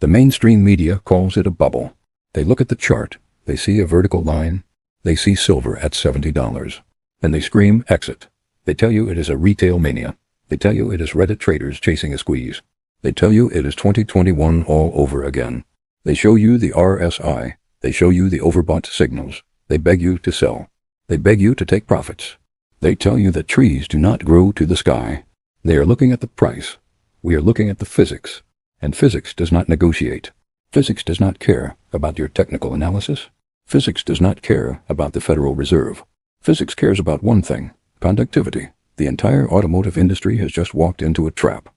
The mainstream media calls it a bubble. They look at the chart, they see a vertical line, they see silver at $70, and they scream exit. They tell you it is a retail mania. They tell you it is Reddit traders chasing a squeeze. They tell you it is 2021 all over again. They show you the RSI. They show you the overbought signals. They beg you to sell. They beg you to take profits. They tell you that trees do not grow to the sky. They are looking at the price. We are looking at the physics. And physics does not negotiate. Physics does not care about your technical analysis. Physics does not care about the Federal Reserve. Physics cares about one thing: conductivity. The entire automotive industry has just walked into a trap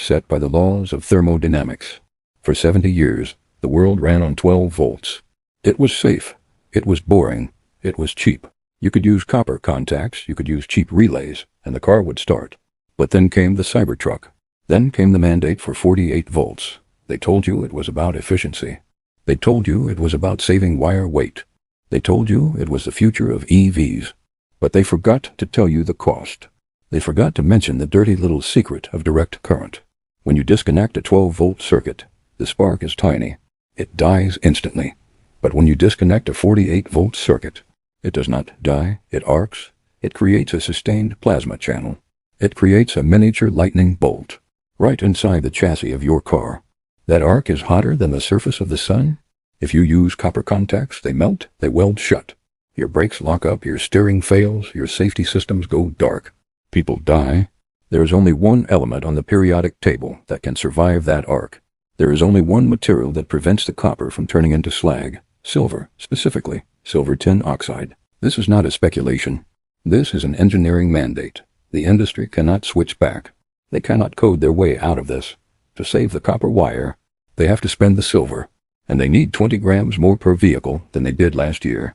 set by the laws of thermodynamics. For 70 years, the world ran on 12 volts. It was safe. It was boring. It was cheap. You could use copper contacts, you could use cheap relays, and the car would start. But then came the Cybertruck. Then came the mandate for 48 volts. They told you it was about efficiency. They told you it was about saving wire weight. They told you it was the future of EVs. But they forgot to tell you the cost. They forgot to mention the dirty little secret of direct current. When you disconnect a 12-volt circuit, the spark is tiny. It dies instantly. But when you disconnect a 48-volt circuit, it does not die, it arcs. It creates a sustained plasma channel. It creates a miniature lightning bolt right inside the chassis of your car. That arc is hotter than the surface of the sun. If you use copper contacts, they melt, they weld shut. Your brakes lock up, your steering fails, your safety systems go dark. People die. There is only one element on the periodic table that can survive that arc. There is only one material that prevents the copper from turning into slag. Silver, specifically, silver tin oxide. This is not a speculation. This is an engineering mandate. The industry cannot switch back. They cannot code their way out of this. To save the copper wire, they have to spend the silver. And they need 20 grams more per vehicle than they did last year.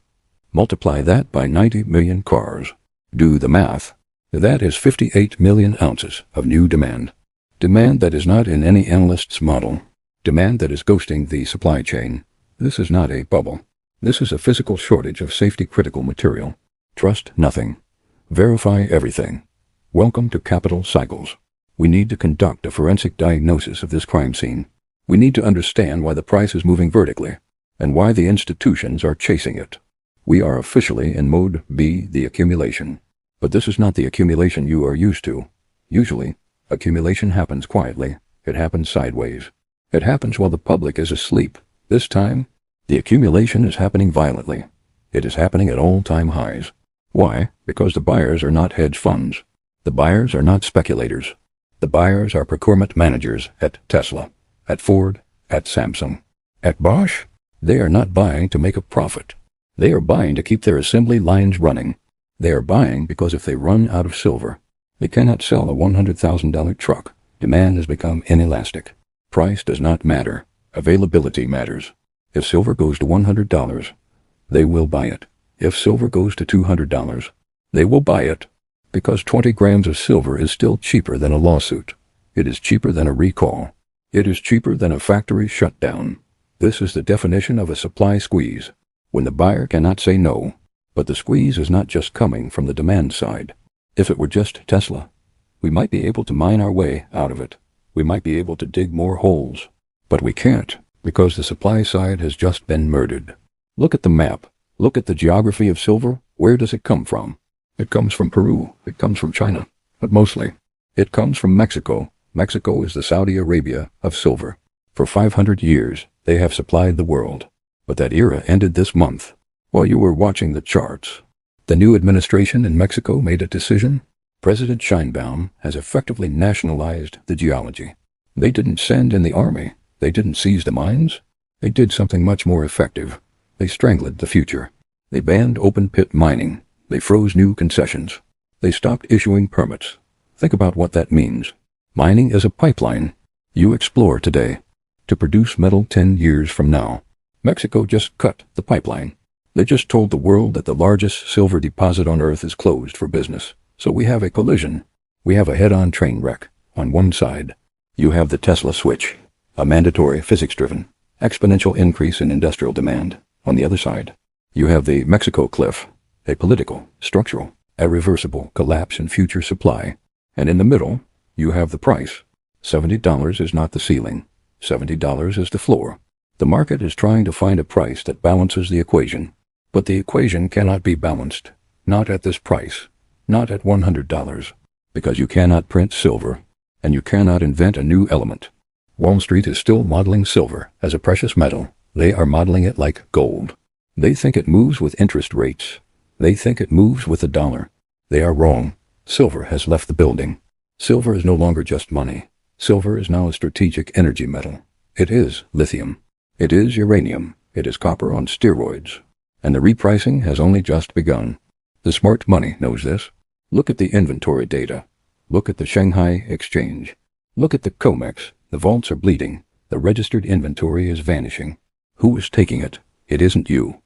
Multiply that by 90 million cars. Do the math. That is 58 million ounces of new demand. Demand that is not in any analyst's model. Demand that is ghosting the supply chain. This is not a bubble. This is a physical shortage of safety-critical material. Trust nothing. Verify everything. Welcome to capital cycles. We need to conduct a forensic diagnosis of this crime scene. We need to understand why the price is moving vertically, and why the institutions are chasing it. We are officially in mode B, the accumulation. But this is not the accumulation you are used to. Usually, accumulation happens quietly. It happens sideways. It happens while the public is asleep. This time, the accumulation is happening violently. It is happening at all-time highs. Why? Because the buyers are not hedge funds. The buyers are not speculators. The buyers are procurement managers at Tesla, at Ford, at Samsung, at Bosch. They are not buying to make a profit. They are buying to keep their assembly lines running. They are buying because if they run out of silver, they cannot sell a $100,000 truck. Demand has become inelastic. Price does not matter. Availability matters. If silver goes to $100, they will buy it. If silver goes to $200, they will buy it. Because 20 grams of silver is still cheaper than a lawsuit. It is cheaper than a recall. It is cheaper than a factory shutdown. This is the definition of a supply squeeze, when the buyer cannot say no. But the squeeze is not just coming from the demand side. If it were just Tesla, we might be able to mine our way out of it. We might be able to dig more holes. But we can't, because the supply side has just been murdered. Look at the map. Look at the geography of silver. Where does it come from? It comes from Peru. It comes from China. But mostly, it comes from Mexico. Mexico is the Saudi Arabia of silver. For 500 years, they have supplied the world. But that era ended this month. While you were watching the charts, the new administration in Mexico made a decision. President Sheinbaum has effectively nationalized the geology. They didn't send in the army. They didn't seize the mines. They did something much more effective. They strangled the future. They banned open-pit mining. They froze new concessions. They stopped issuing permits. Think about what that means. Mining is a pipeline. You explore today to produce metal 10 years from now. Mexico just cut the pipeline. They just told the world that the largest silver deposit on Earth is closed for business. So we have a collision. We have a head-on train wreck. On one side, you have the Tesla switch, a mandatory physics-driven, exponential increase in industrial demand. On the other side, you have the Mexico cliff, a political, structural, irreversible collapse in future supply. And in the middle, you have the price. $70 is not the ceiling. $70 is the floor. The market is trying to find a price that balances the equation. But the equation cannot be balanced. Not at this price. Not at $100. Because you cannot print silver. And you cannot invent a new element. Wall Street is still modeling silver as a precious metal. They are modeling it like gold. They think it moves with interest rates. They think it moves with the dollar. They are wrong. Silver has left the building. Silver is no longer just money. Silver is now a strategic energy metal. It is lithium. It is uranium. It is copper on steroids. And the repricing has only just begun. The smart money knows this. Look at the inventory data. Look at the Shanghai Exchange. Look at the COMEX. The vaults are bleeding. The registered inventory is vanishing. Who is taking it? It isn't you.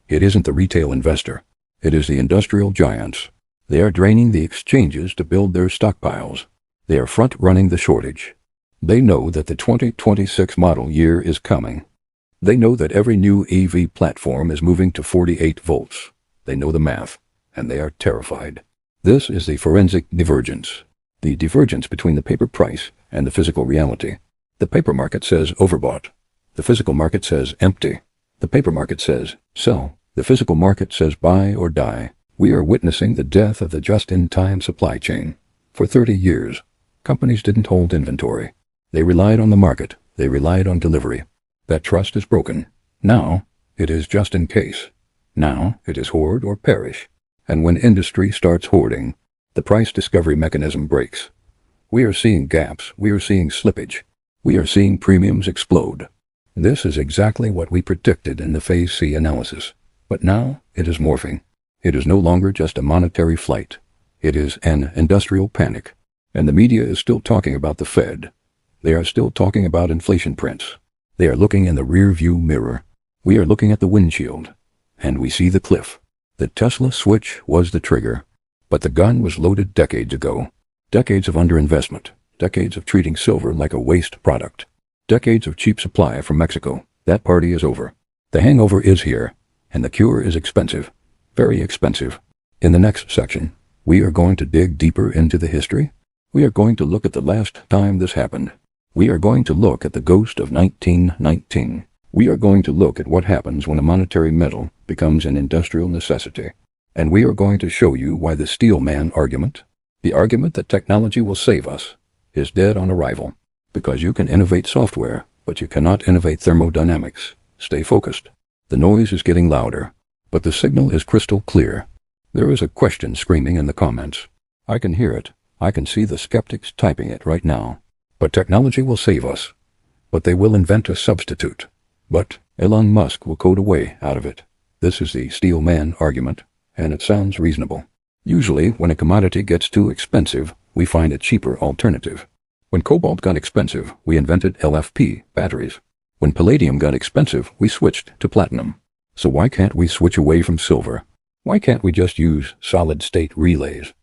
It isn't the retail investor. It is the industrial giants. They are draining the exchanges to build their stockpiles. They are front-running the shortage. They know that the 2026 model year is coming. They know that every new EV platform is moving to 48 volts. They know the math, and they are terrified. This is the forensic divergence. The divergence between the paper price and the physical reality. The paper market says overbought. The physical market says empty. The paper market says sell. The physical market says buy or die. We are witnessing the death of the just-in-time supply chain. For 30 years, companies didn't hold inventory. They relied on the market. They relied on delivery. That trust is broken. Now, it is just in case. Now, it is hoard or perish. And when industry starts hoarding, the price discovery mechanism breaks. We are seeing gaps. We are seeing slippage. We are seeing premiums explode. This is exactly what we predicted in the Phase C analysis. But now, it is morphing. It is no longer just a monetary flight. It is an industrial panic. And the media is still talking about the Fed. They are still talking about inflation prints. They are looking in the rear-view mirror. We are looking at the windshield. And we see the cliff. The Tesla switch was the trigger. But the gun was loaded decades ago. Decades of underinvestment. Decades of treating silver like a waste product. Decades of cheap supply from Mexico. That party is over. The hangover is here. And the cure is expensive. Very expensive. In the next section, we are going to dig deeper into the history. We are going to look at the last time this happened. We are going to look at the ghost of 1919. We are going to look at what happens when a monetary metal becomes an industrial necessity. And we are going to show you why the steel man argument, the argument that technology will save us, is dead on arrival. Because you can innovate software, but you cannot innovate thermodynamics. Stay focused. The noise is getting louder, but the signal is crystal clear. There is a question screaming in the comments. I can hear it. I can see the skeptics typing it right now. But technology will save us. But they will invent a substitute. But Elon Musk will code a way out of it. This is the steel man argument, and it sounds reasonable. Usually, when a commodity gets too expensive, we find a cheaper alternative. When cobalt got expensive, we invented LFP batteries. When palladium got expensive, we switched to platinum. So why can't we switch away from silver? Why can't we just use solid-state relays?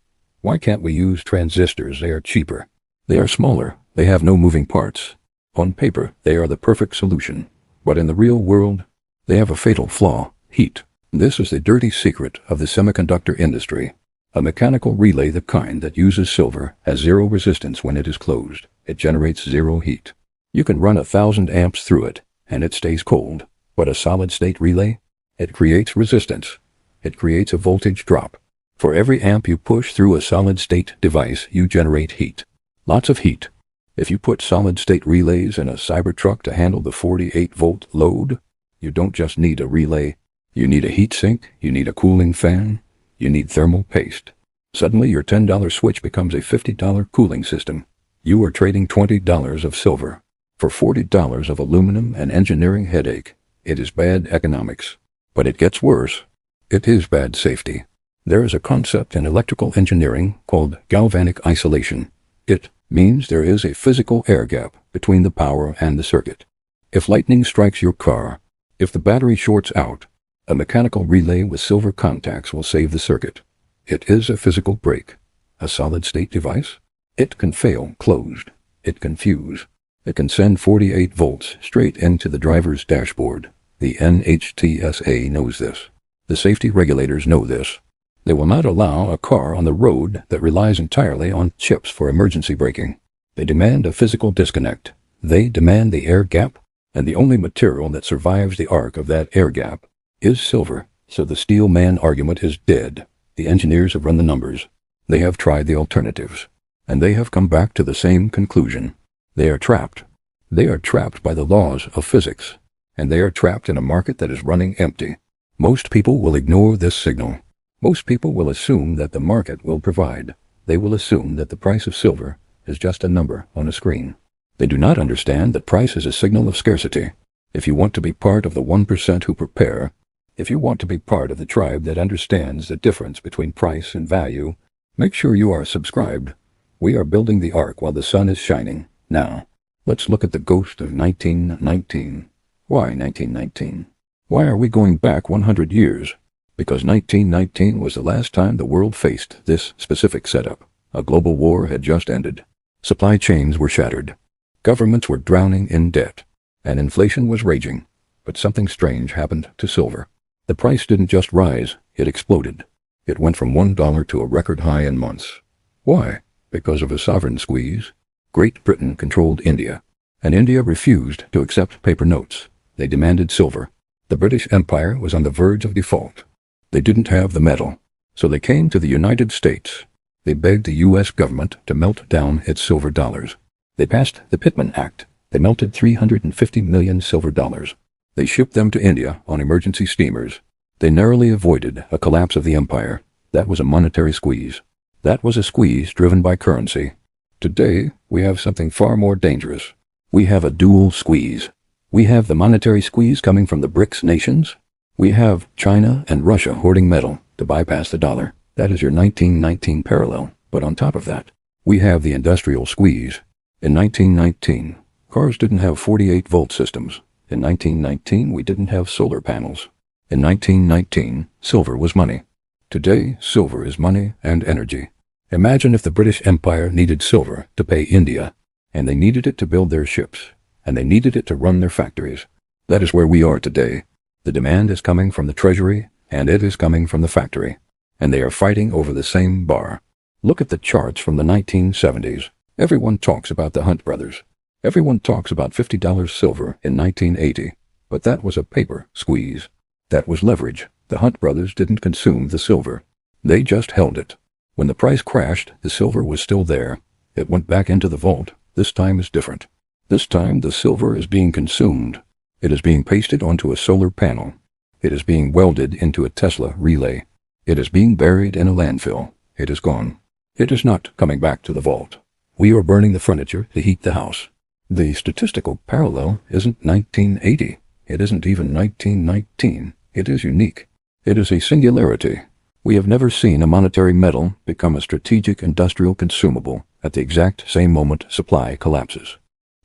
Why can't we use transistors? They are cheaper. They are smaller. They have no moving parts. On paper, they are the perfect solution. But in the real world, they have a fatal flaw: heat. This is the dirty secret of the semiconductor industry. A mechanical relay, the kind that uses silver, has zero resistance when it is closed. It generates zero heat. You can run 1,000 amps through it, and it stays cold. But a solid-state relay? It creates resistance. It creates a voltage drop. For every amp you push through a solid-state device, you generate heat. Lots of heat. If you put solid-state relays in a Cybertruck to handle the 48-volt load, you don't just need a relay. You need a heat sink. You need a cooling fan. You need thermal paste. Suddenly, your $10 switch becomes a $50 cooling system. You are trading $20 of silver for $40 of aluminum and engineering headache. It is bad economics. But it gets worse. It is bad safety. There is a concept in electrical engineering called galvanic isolation. It means there is a physical air gap between the power and the circuit. If lightning strikes your car, if the battery shorts out, a mechanical relay with silver contacts will save the circuit. It is a physical break. A solid-state device? It can fail closed. It can fuse. It can send 48 volts straight into the driver's dashboard. The NHTSA knows this. The safety regulators know this. They will not allow a car on the road that relies entirely on chips for emergency braking. They demand a physical disconnect. They demand the air gap, and the only material that survives the arc of that air gap is silver. So the steel man argument is dead. The engineers have run the numbers. They have tried the alternatives, and they have come back to the same conclusion. They are trapped. They are trapped by the laws of physics, and they are trapped in a market that is running empty. Most people will ignore this signal. Most people will assume that the market will provide. They will assume that the price of silver is just a number on a screen. They do not understand that price is a signal of scarcity. If you want to be part of the 1% who prepare, if you want to be part of the tribe that understands the difference between price and value, make sure you are subscribed. We are building the ark while the sun is shining. Now, let's look at the ghost of 1919. Why 1919? Why are we going back 100 years? Because 1919 was the last time the world faced this specific setup. A global war had just ended. Supply chains were shattered. Governments were drowning in debt. And inflation was raging. But something strange happened to silver. The price didn't just rise, it exploded. It went from $1 to a record high in months. Why? Because of a sovereign squeeze. Great Britain controlled India, and India refused to accept paper notes. They demanded silver. The British Empire was on the verge of default. They didn't have the metal, so they came to the United States. They begged the U.S. government to melt down its silver dollars. They passed the Pittman Act. They melted 350 million silver dollars. They shipped them to India on emergency steamers. They narrowly avoided a collapse of the empire. That was a monetary squeeze. That was a squeeze driven by currency. Today, we have something far more dangerous. We have a dual squeeze. We have the monetary squeeze coming from the BRICS nations. We have China and Russia hoarding metal to bypass the dollar. That is your 1919 parallel. But on top of that, we have the industrial squeeze. In 1919, cars didn't have 48-volt systems. In 1919, we didn't have solar panels. In 1919, silver was money. Today, silver is money and energy. Imagine if the British Empire needed silver to pay India, and they needed it to build their ships, and they needed it to run their factories. That is where we are today. The demand is coming from the treasury, and it is coming from the factory, and they are fighting over the same bar. Look at the charts from the 1970s. Everyone talks about the Hunt brothers. Everyone talks about $50 silver in 1980, but that was a paper squeeze. That was leverage. The Hunt brothers didn't consume the silver. They just held it. When the price crashed, the silver was still there. It went back into the vault. This time is different. This time the silver is being consumed. It is being pasted onto a solar panel. It is being welded into a Tesla relay. It is being buried in a landfill. It is gone. It is not coming back to the vault. We are burning the furniture to heat the house. The statistical parallel isn't 1980. It isn't even 1919. It is unique. It is a singularity. We have never seen a monetary metal become a strategic industrial consumable at the exact same moment supply collapses.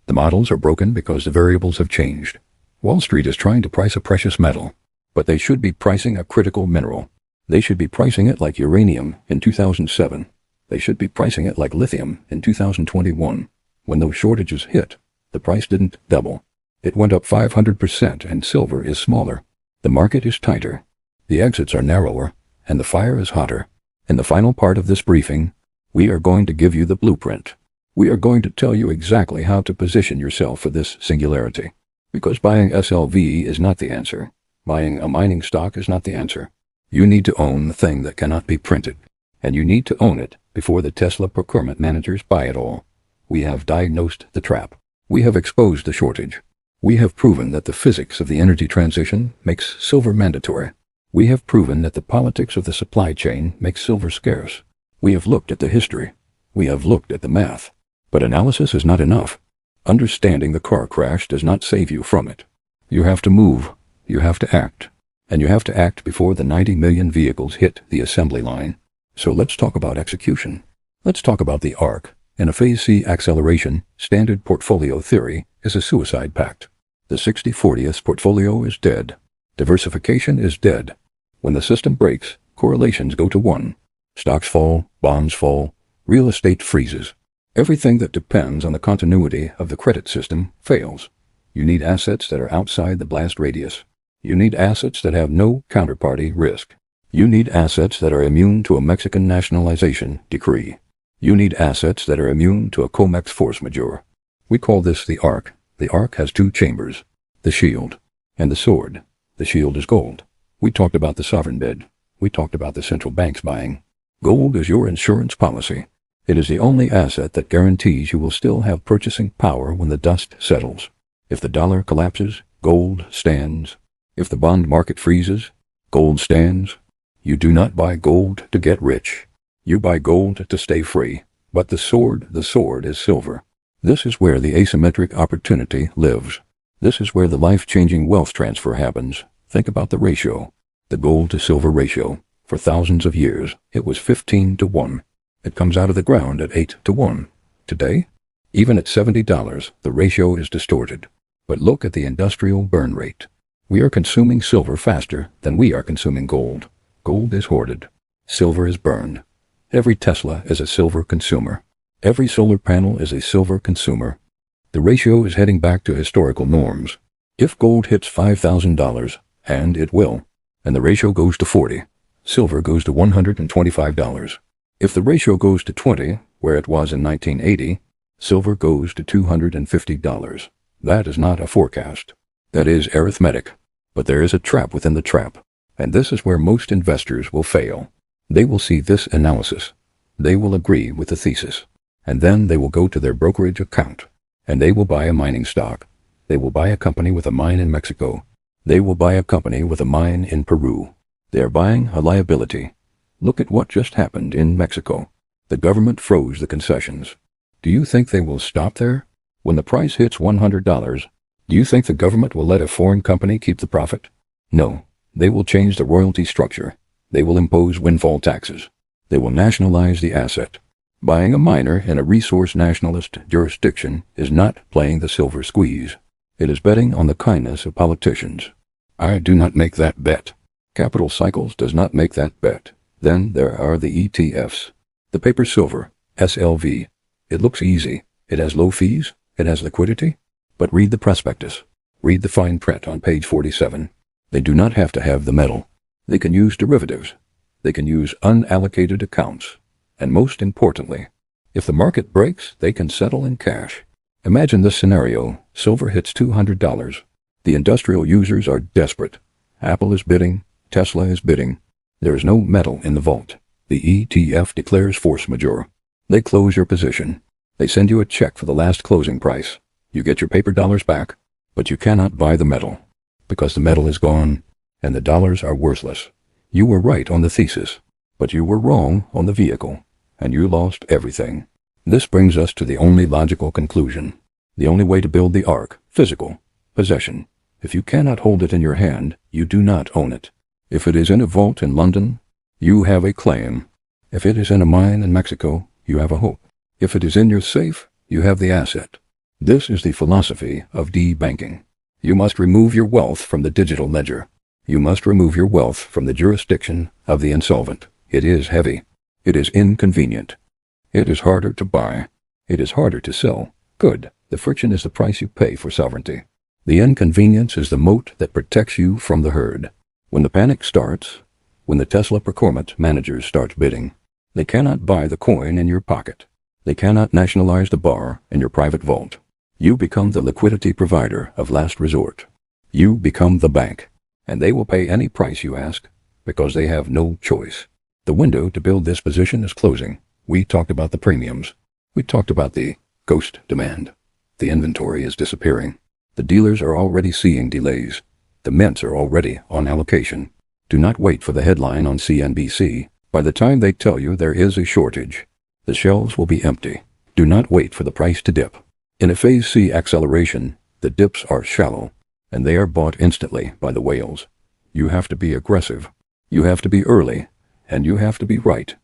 The models are broken because the variables have changed. Wall Street is trying to price a precious metal, but they should be pricing a critical mineral. They should be pricing it like uranium in 2007. They should be pricing it like lithium in 2021. When those shortages hit, the price didn't double. It went up 500% and silver is smaller. The market is tighter. The exits are narrower. And the fire is hotter. In the final part of this briefing, we are going to give you the blueprint. We are going to tell you exactly how to position yourself for this singularity. Because buying SLV is not the answer. Buying a mining stock is not the answer. You need to own the thing that cannot be printed. And you need to own it before the Tesla procurement managers buy it all. We have diagnosed the trap. We have exposed the shortage. We have proven that the physics of the energy transition makes silver mandatory. We have proven that the politics of the supply chain makes silver scarce. We have looked at the history. We have looked at the math. But analysis is not enough. Understanding the car crash does not save you from it. You have to move. You have to act. And you have to act before the 90 million vehicles hit the assembly line. So let's talk about execution. Let's talk about the arc. In a Phase C acceleration, standard portfolio theory is a suicide pact. The 60/40th portfolio is dead. Diversification is dead. When the system breaks, correlations go to 1. Stocks fall, bonds fall, real estate freezes. Everything that depends on the continuity of the credit system fails. You need assets that are outside the blast radius. You need assets that have no counterparty risk. You need assets that are immune to a Mexican nationalization decree. You need assets that are immune to a COMEX force majeure. We call this the ark. The ark has two chambers, the shield and the sword. The shield is gold. We talked about the sovereign bid. We talked about the central banks buying. Gold is your insurance policy. It is the only asset that guarantees you will still have purchasing power when the dust settles. If the dollar collapses, gold stands. If the bond market freezes, gold stands. You do not buy gold to get rich. You buy gold to stay free. But the sword is silver. This is where the asymmetric opportunity lives. This is where the life-changing wealth transfer happens. Think about the ratio, the gold to silver ratio. For thousands of years, it was 15 to 1. It comes out of the ground at 8 to 1. Today, even at $70, the ratio is distorted. But look at the industrial burn rate. We are consuming silver faster than we are consuming gold. Gold is hoarded. Silver is burned. Every Tesla is a silver consumer. Every solar panel is a silver consumer. The ratio is heading back to historical norms. If gold hits $5,000, and it will, and the ratio goes to 40, silver goes to $125. If the ratio goes to 20, where it was in 1980, silver goes to $250. That is not a forecast. That is arithmetic. But there is a trap within the trap. And this is where most investors will fail. They will see this analysis. They will agree with the thesis. And then they will go to their brokerage account. And they will buy a mining stock. They will buy a company with a mine in Mexico. They will buy a company with a mine in Peru. They are buying a liability. Look at what just happened in Mexico. The government froze the concessions. Do you think they will stop there? When the price hits $100, do you think the government will let a foreign company keep the profit? No. They will change the royalty structure. They will impose windfall taxes. They will nationalize the asset. Buying a miner in a resource nationalist jurisdiction is not playing the silver squeeze. It is betting on the kindness of politicians. I do not make that bet. Capital Cycles does not make that bet. Then there are the ETFs. The paper silver, SLV. It looks easy. It has low fees. It has liquidity. But read the prospectus. Read the fine print on page 47. They do not have to have the metal. They can use derivatives. They can use unallocated accounts. And most importantly, if the market breaks, they can settle in cash. Imagine this scenario. Silver hits $200. The industrial users are desperate. Apple is bidding. Tesla is bidding. There is no metal in the vault. The ETF declares force majeure. They close your position. They send you a check for the last closing price. You get your paper dollars back, but you cannot buy the metal, because the metal is gone, and the dollars are worthless. You were right on the thesis, but you were wrong on the vehicle, and you lost everything. This brings us to the only logical conclusion. The only way to build the ark, physical, possession. If you cannot hold it in your hand, you do not own it. If it is in a vault in London, you have a claim. If it is in a mine in Mexico, you have a hope. If it is in your safe, you have the asset. This is the philosophy of debanking. You must remove your wealth from the digital ledger. You must remove your wealth from the jurisdiction of the insolvent. It is heavy. It is inconvenient. It is harder to buy. It is harder to sell. Good. The friction is the price you pay for sovereignty. The inconvenience is the moat that protects you from the herd. When the panic starts, when the Tesla procurement managers start bidding, they cannot buy the coin in your pocket. They cannot nationalize the bar in your private vault. You become the liquidity provider of last resort. You become the bank, and they will pay any price you ask, because they have no choice. The window to build this position is closing. We talked about the premiums. We talked about the ghost demand. The inventory is disappearing. The dealers are already seeing delays. The mints are already on allocation. Do not wait for the headline on CNBC. By the time they tell you there is a shortage, the shelves will be empty. Do not wait for the price to dip. In a Phase C acceleration, the dips are shallow, and they are bought instantly by the whales. You have to be aggressive. You have to be early, and you have to be right.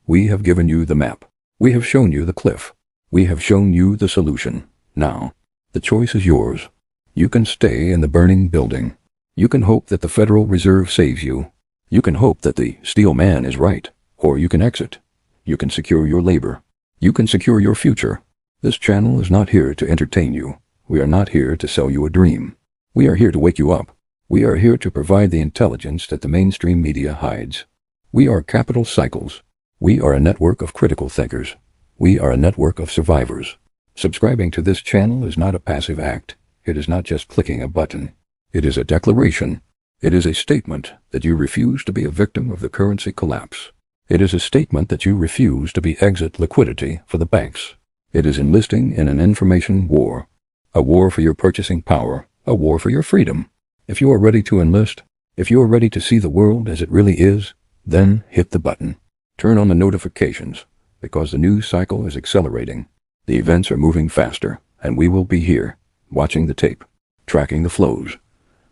We have given you the map. We have shown you the cliff. We have shown you the solution. Now, the choice is yours. You can stay in the burning building. You can hope that the Federal Reserve saves you. You can hope that the steel man is right, or you can exit. You can secure your labor. You can secure your future. This channel is not here to entertain you. We are not here to sell you a dream. We are here to wake you up. We are here to provide the intelligence that the mainstream media hides. We are Capital Cycles. We are a network of critical thinkers. We are a network of survivors. Subscribing to this channel is not a passive act. It is not just clicking a button. It is a declaration. It is a statement that you refuse to be a victim of the currency collapse. It is a statement that you refuse to be exit liquidity for the banks. It is enlisting in an information war, a war for your purchasing power, a war for your freedom. If you are ready to enlist, if you are ready to see the world as it really is, then hit the button. Turn on the notifications, because the news cycle is accelerating. The events are moving faster, and we will be here, watching the tape, tracking the flows,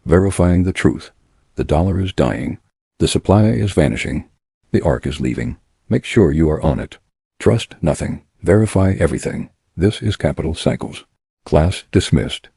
verifying the truth. The dollar is dying. The supply is vanishing. The ark is leaving. Make sure you are on it. Trust nothing. Verify everything. This is Capital Cycles. Class dismissed.